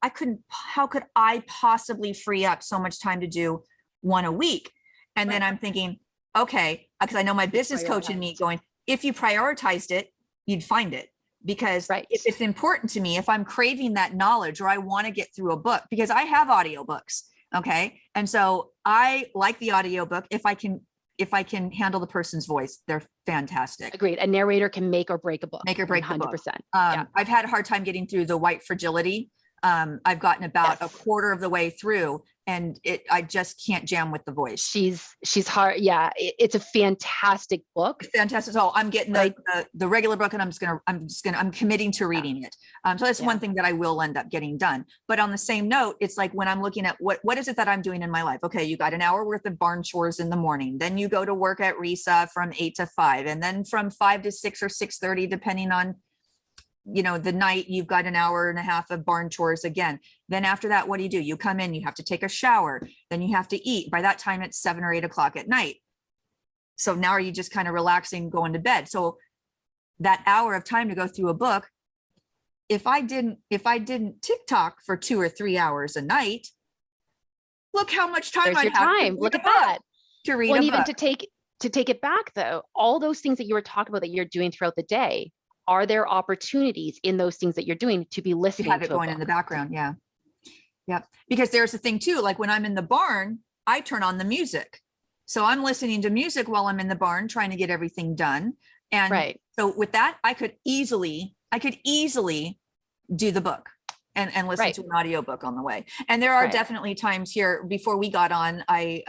how could I possibly free up so much time to do one a week? And then I'm thinking, okay, because I know my business coach in me going, if you prioritized it, you'd find it. Because if it's important to me, if I'm craving that knowledge, or I want to get through a book, because I have audiobooks. Okay. And so I like the audiobook. If if I can handle the person's voice, they're fantastic. Agreed. A narrator can make or break a book. Make or break 100%. the book. Yeah. I've had a hard time getting through the White Fragility. I've gotten about a quarter of the way through, and I just can't jam with the voice. She's hard. Yeah, it's a fantastic book. Fantastic. So I'm getting the regular book, and I'm committing to reading it. So that's one thing that I will end up getting done. But on the same note, it's like when I'm looking at what is it that I'm doing in my life? Okay, you got an hour worth of barn chores in the morning. Then you go to work at RESA from 8 to 5, and then from 5 to 6 or 6:30, depending on the night, you've got an hour and a half of barn chores again. Then after that, what do? You come in, you have to take a shower, then you have to eat. By that time, it's 7 or 8 o'clock at night. So now are you just kind of relaxing, going to bed? So that hour of time to go through a book, if I didn't TikTok for 2 or 3 hours a night, look how much time I have. Look at that. To read well, a even book. to take it back though, all those things that you were talking about that you're doing throughout the day, are there opportunities in those things that you're doing to be listening to have it going in the background? Yeah. Yep. Because there's a thing too, like when I'm in the barn, I turn on the music. So I'm listening to music while I'm in the barn, trying to get everything done. And so with that, I could easily do the book and listen to an audiobook on the way. And there are definitely times here before we got on, I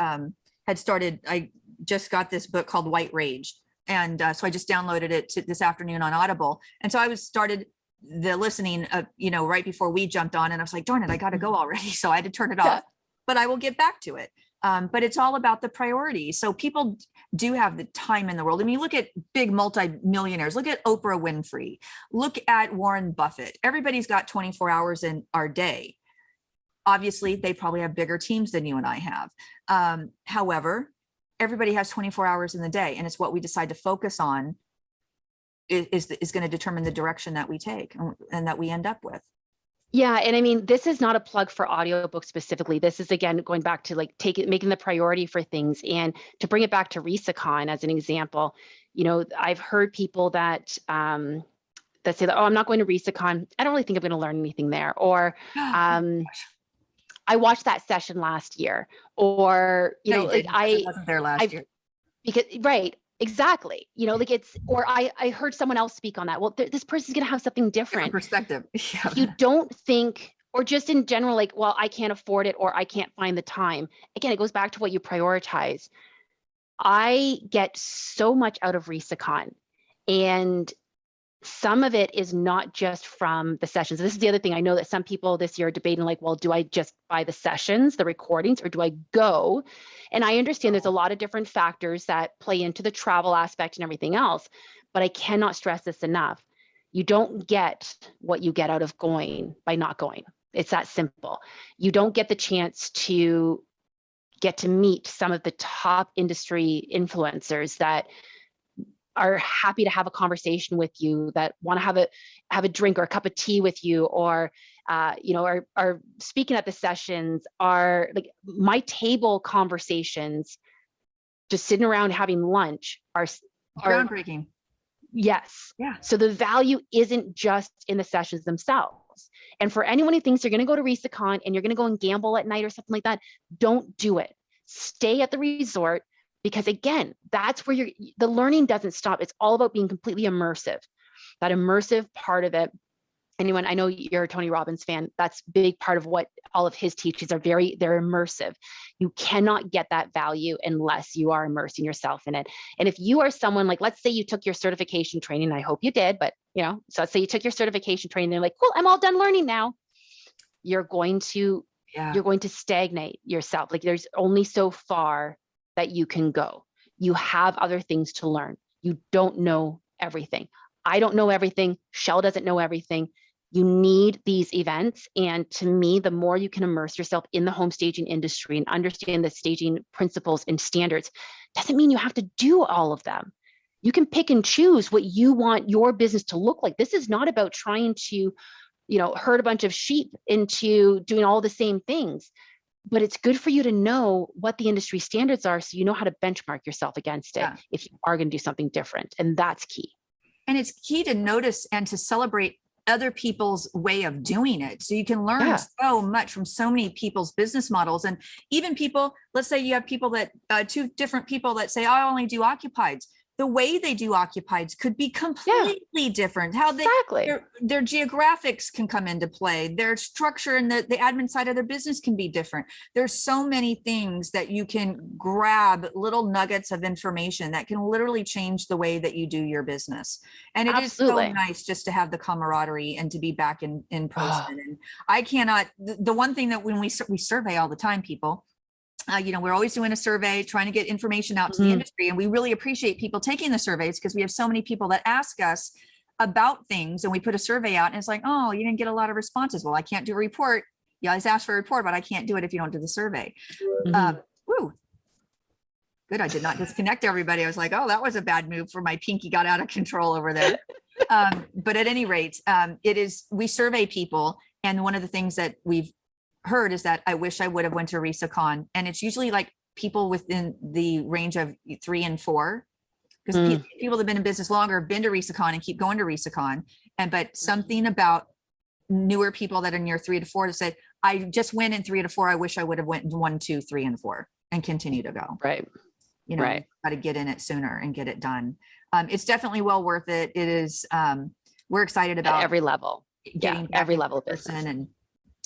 just got this book called White Rage. And so I just downloaded it this afternoon on Audible. And so I started the listening, right before we jumped on, and I was like, darn it, I got to go already. So I had to turn it off, but I will get back to it. But it's all about the priorities. So people do have the time in the world. I mean, look at big multi-millionaires. Look at Oprah Winfrey. Look at Warren Buffett. Everybody's got 24 hours in our day. Obviously, they probably have bigger teams than you and I have. However, everybody has 24 hours in the day, and it's what we decide to focus on is going to determine the direction that we take and that we end up with. Yeah. And I mean, this is not a plug for audiobooks specifically. This is, again, going back to making the priority for things. And to bring it back to RESACON as an example, I've heard people that say that, oh, I'm not going to RESACON. I don't really think I'm going to learn anything there. Or, I watched that session last year, or, I wasn't there last year. Because, exactly. Or I heard someone else speak on that. Well, this person's going to have something different perspective. Yeah. If you don't think, or just in general, well, I can't afford it, or I can't find the time. Again, it goes back to what you prioritize. I get so much out of RESACON, and some of it is not just from the sessions. This is the other thing. I know that some people this year are debating, well, do I just buy the sessions, the recordings, or do I go? And I understand there's a lot of different factors that play into the travel aspect and everything else, but I cannot stress this enough. You don't get what you get out of going by not going. It's that simple. You don't get the chance to get to meet some of the top industry influencers that are happy to have a conversation with you, that want to have a drink or a cup of tea with you, or are speaking at the sessions, are like my table conversations, just sitting around having lunch are groundbreaking. Yes. Yeah. So the value isn't just in the sessions themselves. And for anyone who thinks you're going to go to RESACON and you're going to go and gamble at night or something like that, don't do it. Stay at the resort. Because again, that's where the learning doesn't stop. It's all about being completely immersive. That immersive part of it. Anyone, I know you're a Tony Robbins fan. That's a big part of what all of his teachings are. They're immersive. You cannot get that value unless you are immersing yourself in it. And if you are someone let's say you took your certification training, I hope you did, but so let's say you took your certification training, they're like, cool, I'm all done learning now. You're going to stagnate yourself. There's only so far that you can go. You have other things to learn. You don't know everything. I don't know everything. Shell doesn't know everything. You need these events. And to me, the more you can immerse yourself in the home staging industry and understand the staging principles and standards, doesn't mean you have to do all of them. You can pick and choose what you want your business to look like. This is not about trying to, herd a bunch of sheep into doing all the same things. But it's good for you to know what the industry standards are, so you know how to benchmark yourself against it if you are going to do something different. And that's key. And it's key to notice and to celebrate other people's way of doing it. So you can learn Yeah. so much from so many people's business models. And even people, let's say you have people that, two different people that say, I only do occupieds. The way they do occupieds could be completely different. How they, Exactly. their geographics can come into play. Their structure and the admin side of their business can be different. There's so many things that you can grab, little nuggets of information that can literally change the way that you do your business. And it is so Absolutely. nice just to have the camaraderie and to be back in person. Oh, And I cannot, the one thing that when we survey all the time, people, we're always doing a survey, trying to get information out to the industry. And we really appreciate people taking the surveys because we have so many people that ask us about things, and we put a survey out and it's like, oh, you didn't get a lot of responses. Well, I can't do a report. You always ask for a report, but I can't do it if you don't do the survey. Woo. Good. I did not disconnect everybody. I was like, oh, that was a bad move for my pinky got out of control over there. But at any rate, we survey people. And one of the things that we've heard is that I wish I would have went to RESACON, and it's usually like people within the range of 3 and 4, because people that have been in business longer have been to RESACON and keep going to RESACON. But something about newer people that are near 3 to 4 to say, I just went in 3 to 4. I wish I would have went in 1, 2, 3, and 4 and continue to go. right. Right. Got to get in it sooner and get it done. It's definitely well worth it. It is. We're excited about At every level. getting back every in level of person business.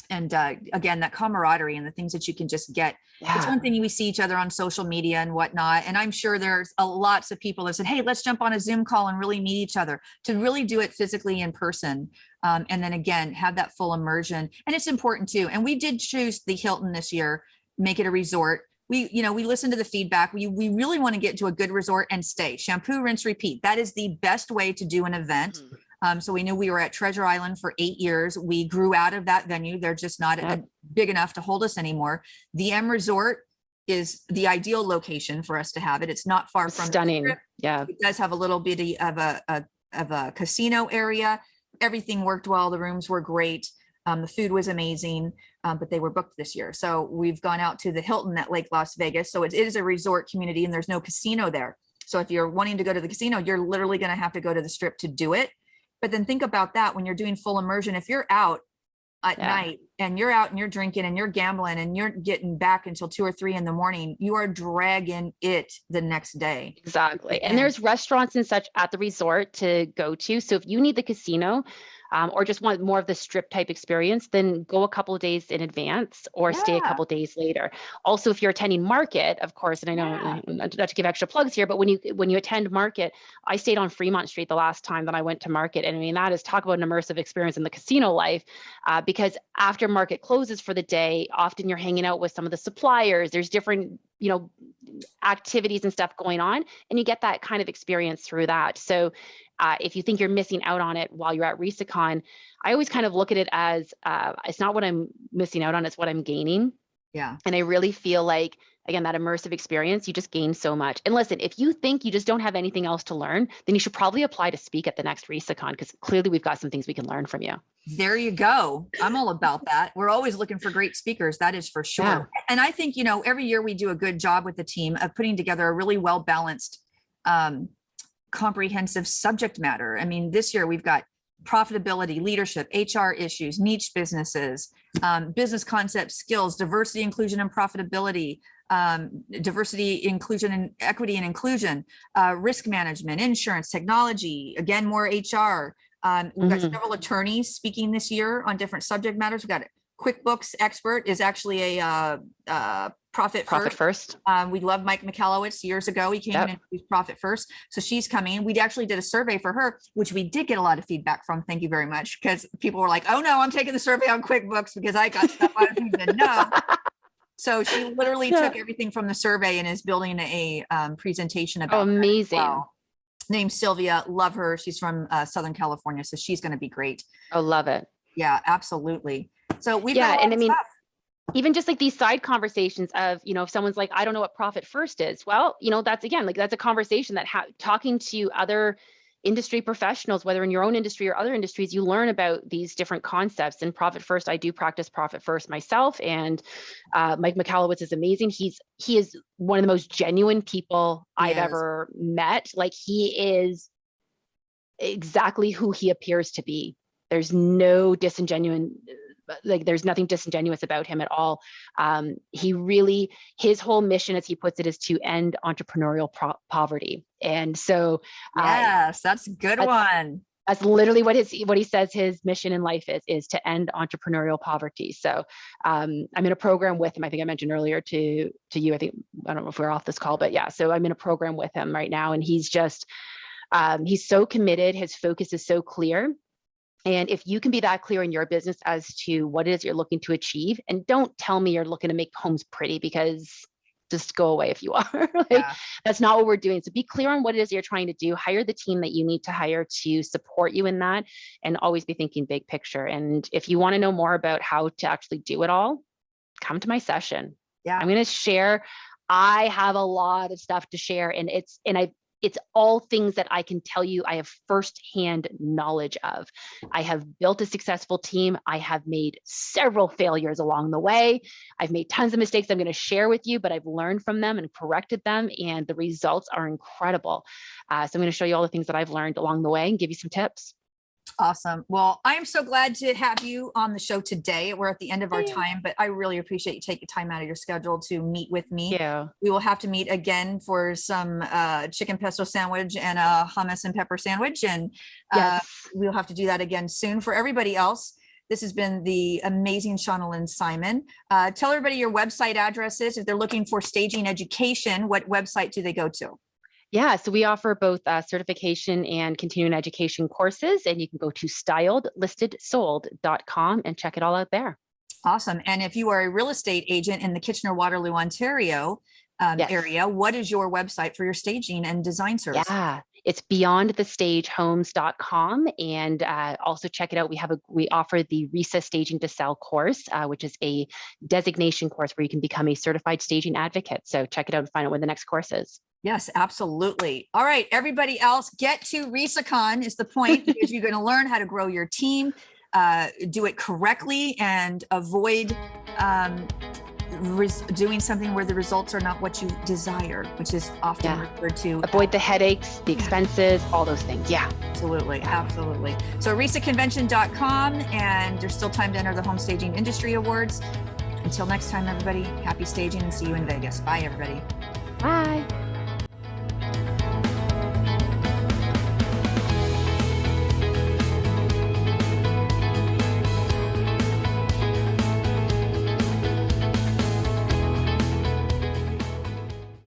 and again, that camaraderie and the things that you can just get. It's one thing we see each other on social media and whatnot. And I'm sure there's lots of people that said, hey, let's jump on a Zoom call and really meet each other, to really do it physically in person. And then again, have that full immersion. And it's important too. And we did choose the Hilton this year, make it a resort. We listen to the feedback. We really want to get to a good resort and stay. Shampoo, rinse, repeat. That is the best way to do an event. So we knew we were at Treasure Island for 8 years. We grew out of that venue. They're just not big enough to hold us anymore. The M Resort is the ideal location for us to have it. It's not far from Stunning. Yeah. It does have a little bit of a casino area. Everything worked well. The rooms were great. The food was amazing, but they were booked this year. So we've gone out to the Hilton at Lake Las Vegas. So it is a resort community and there's no casino there. So if you're wanting to go to the casino, you're literally going to have to go to the Strip to do it. But then think about that when you're doing full immersion. If you're out at night and you're out and you're drinking and you're gambling and you're getting back until 2 or 3 in the morning, you are dragging it the next day. Exactly. And there's restaurants and such at the resort to go to. So if you need the casino, or just want more of the Strip type experience, then go a couple of days in advance or stay a couple of days later. Also, if you're attending market, of course, and I know not to give extra plugs here, but when you attend market, I stayed on Fremont Street the last time that I went to market. And I mean, that is talk about an immersive experience in the casino life, because after market closes for the day, often you're hanging out with some of the suppliers. There's different, activities and stuff going on, and you get that kind of experience through that. So if you think you're missing out on it while you're at RESACON, I always kind of look at it as it's not what I'm missing out on, it's what I'm gaining. Yeah. And I really feel like, again, that immersive experience, you just gain so much. And listen, if you think you just don't have anything else to learn, then you should probably apply to speak at the next RESACON, because clearly we've got some things we can learn from you. There you go. I'm all about that. We're always looking for great speakers. That is for sure. Yeah. And I think, every year we do a good job with the team of putting together a really well-balanced, comprehensive subject matter. I mean, this year we've got profitability, leadership, HR issues, niche businesses, business concepts, skills, diversity, inclusion, and profitability, diversity, inclusion, and equity and inclusion, risk management, insurance, technology, again, more HR. We've got several attorneys speaking this year on different subject matters. We've got a QuickBooks expert is actually a Profit First. We love Mike McAllowitz years ago. He came in and was Profit First. So she's coming. We actually did a survey for her, which we did get a lot of feedback from. Thank you very much. Because people were like, oh no, I'm taking the survey on QuickBooks because I got stuff I don't even know. So she literally took everything from the survey and is building a presentation about amazing. Well. Named Sylvia. Love her. She's from Southern California. So she's going to be great. Oh, love it. Yeah, absolutely. So we've got and I mean, even just like these side conversations of, if someone's like, I don't know what Profit First is. Well, that's again, like that's a conversation that talking to other industry professionals, whether in your own industry or other industries, you learn about these different concepts. And Profit First, I do practice Profit First myself. And Mike McAllowitz is amazing. He is one of the most genuine people I've ever met. Like he is exactly who he appears to be. There's no disingenuous, like there's nothing disingenuous about him at all. He really, his whole mission, as he puts it, is to end entrepreneurial poverty. And so yes, that's a good one. That's literally what he says his mission in life is to end entrepreneurial poverty. So I'm in a program with him. I think I mentioned earlier to you, I don't know if we're off this call, but yeah, so I'm in a program with him right now, and he's just, he's so committed. His focus is so clear. And if you can be that clear in your business as to what it is you're looking to achieve, and don't tell me you're looking to make homes pretty, because just go away if you are. That's not what we're doing. So be clear on what it is you're trying to do. Hire the team that you need to hire to support you in that, and always be thinking big picture. And if you want to know more about how to actually do it all, come to my session. I'm going to share. I have a lot of stuff to share, and it's all things that I can tell you I have firsthand knowledge of. I have built a successful team. I have made several failures along the way. I've made tons of mistakes I'm going to share with you, but I've learned from them and corrected them, and the results are incredible. So I'm going to show you all the things that I've learned along the way and give you some tips. Awesome. Well, I am so glad to have you on the show today. We're at the end of our time, but I really appreciate you taking time out of your schedule to meet with me. Yeah. We will have to meet again for some chicken pesto sandwich and a hummus and pepper sandwich. And we'll have to do that again soon. For everybody else, this has been the amazing Shauna Lynn Simon. Tell everybody your website address is. If they're looking for staging education, what website do they go to? Yeah, so we offer both certification and continuing education courses, and you can go to styledlistedsold.com and check it all out there. Awesome. And if you are a real estate agent in the Kitchener-Waterloo, Ontario area, what is your website for your staging and design service? Yeah, it's beyondthestagehomes.com, and also check it out. We offer the RESA Staging to Sell course, which is a designation course where you can become a certified staging advocate. So check it out and find out when the next course is. Yes, absolutely. All right, everybody else, get to RESACON is the point, because you're going to learn how to grow your team, do it correctly, and avoid doing something where the results are not what you desire, which is often referred to. Avoid the headaches, the expenses, all those things. Yeah, absolutely. Absolutely. So resaconvention.com, and there's still time to enter the Home Staging Industry Awards. Until next time, everybody, happy staging, and see you in Vegas. Bye, everybody. Bye.